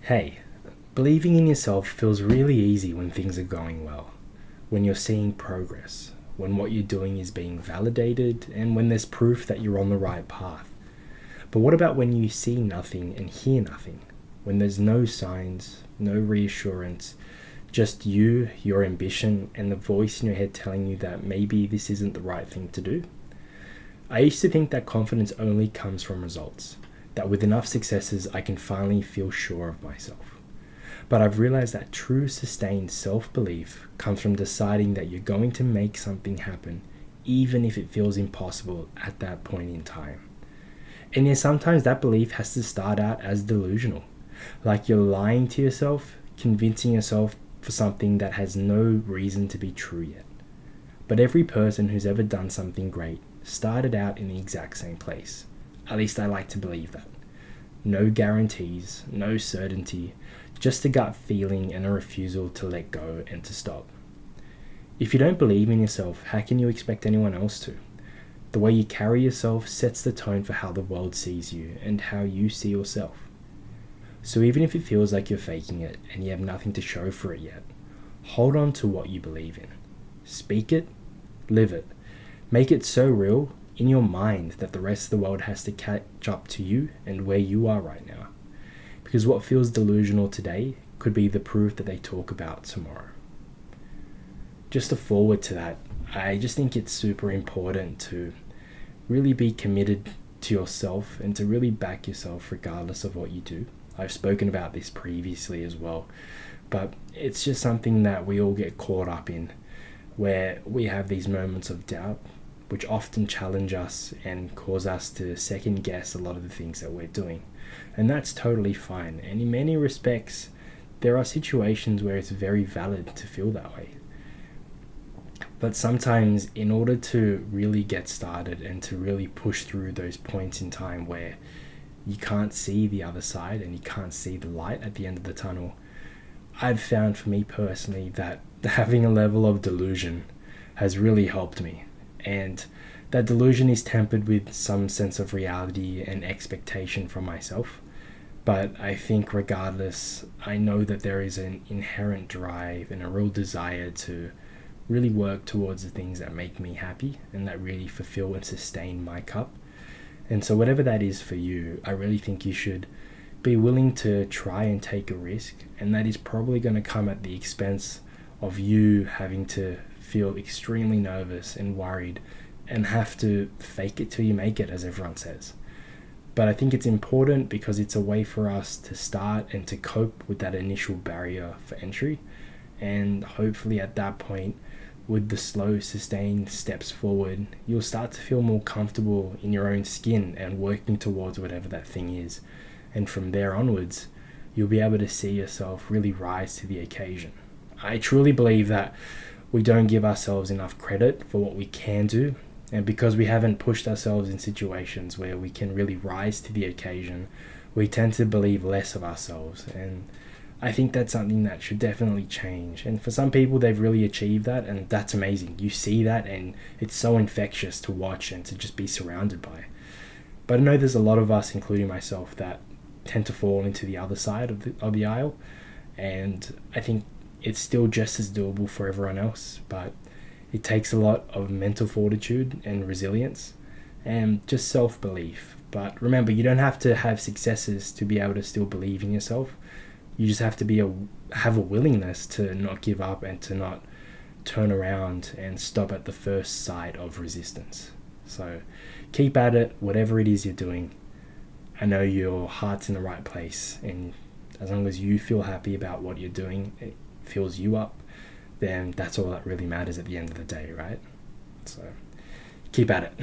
Hey, believing in yourself feels really easy when things are going well, when you're seeing progress, when what you're doing is being validated, and when there's proof that you're on the right path. But what about when you see nothing and hear nothing? When there's no signs, no reassurance, just you, your ambition, and the voice in your head telling you that maybe this isn't the right thing to do? I used to think that confidence only comes from results, that with enough successes I can finally feel sure of myself. But I've realized that true sustained self-belief comes from deciding that you're going to make something happen, even if it feels impossible at that point in time. And yet sometimes that belief has to start out as delusional, like you're lying to yourself, convincing yourself for something that has no reason to be true yet. But every person who's ever done something great started out in the exact same place. At least I like to believe that. No guarantees, no certainty, just a gut feeling and a refusal to let go and to stop. If you don't believe in yourself, how can you expect anyone else to? The way you carry yourself sets the tone for how the world sees you and how you see yourself. So even if it feels like you're faking it and you have nothing to show for it yet, hold on to what you believe in. Speak it, live it. Make it so real in your mind that the rest of the world has to catch up to you and where you are right now. Because what feels delusional today could be the proof that they talk about tomorrow. Just to forward to that, I just think it's super important to really be committed to yourself and to really back yourself regardless of what you do. I've spoken about this previously as well, but it's just something that we all get caught up in, where we have these moments of doubt, which often challenge us and cause us to second guess a lot of the things that we're doing. And that's totally fine. And in many respects, there are situations where it's very valid to feel that way. But sometimes in order to really get started and to really push through those points in time where you can't see the other side and you can't see the light at the end of the tunnel, I've found for me personally that having a level of delusion has really helped me. And that delusion is tempered with some sense of reality and expectation from myself. But I think regardless, I know that there is an inherent drive and a real desire to really work towards the things that make me happy and that really fulfill and sustain my cup. And so whatever that is for you, I really think you should be willing to try and take a risk. And that is probably going to come at the expense of you having to feel extremely nervous and worried and have to fake it till you make it, as everyone says. But I think it's important because it's a way for us to start and to cope with that initial barrier for entry. And hopefully at that point, with the slow, sustained steps forward, you'll start to feel more comfortable in your own skin and working towards whatever that thing is. And from there onwards, you'll be able to see yourself really rise to the occasion. I truly believe that we don't give ourselves enough credit for what we can do. And because we haven't pushed ourselves in situations where we can really rise to the occasion, we tend to believe less of ourselves. And I think that's something that should definitely change. And for some people, they've really achieved that, and that's amazing. You see that, and it's so infectious to watch and to just be surrounded by. But I know there's a lot of us, including myself, that tend to fall into the other side of the aisle. And I think it's still just as doable for everyone else, but it takes a lot of mental fortitude and resilience and just self-belief. But remember, you don't have to have successes to be able to still believe in yourself. You just have to have a willingness to not give up and to not turn around and stop at the first sight of resistance. So keep at it, whatever it is you're doing. I know your heart's in the right place, and as long as you feel happy about what you're doing, it fills you up, then that's all that really matters at the end of the day, right? So keep at it.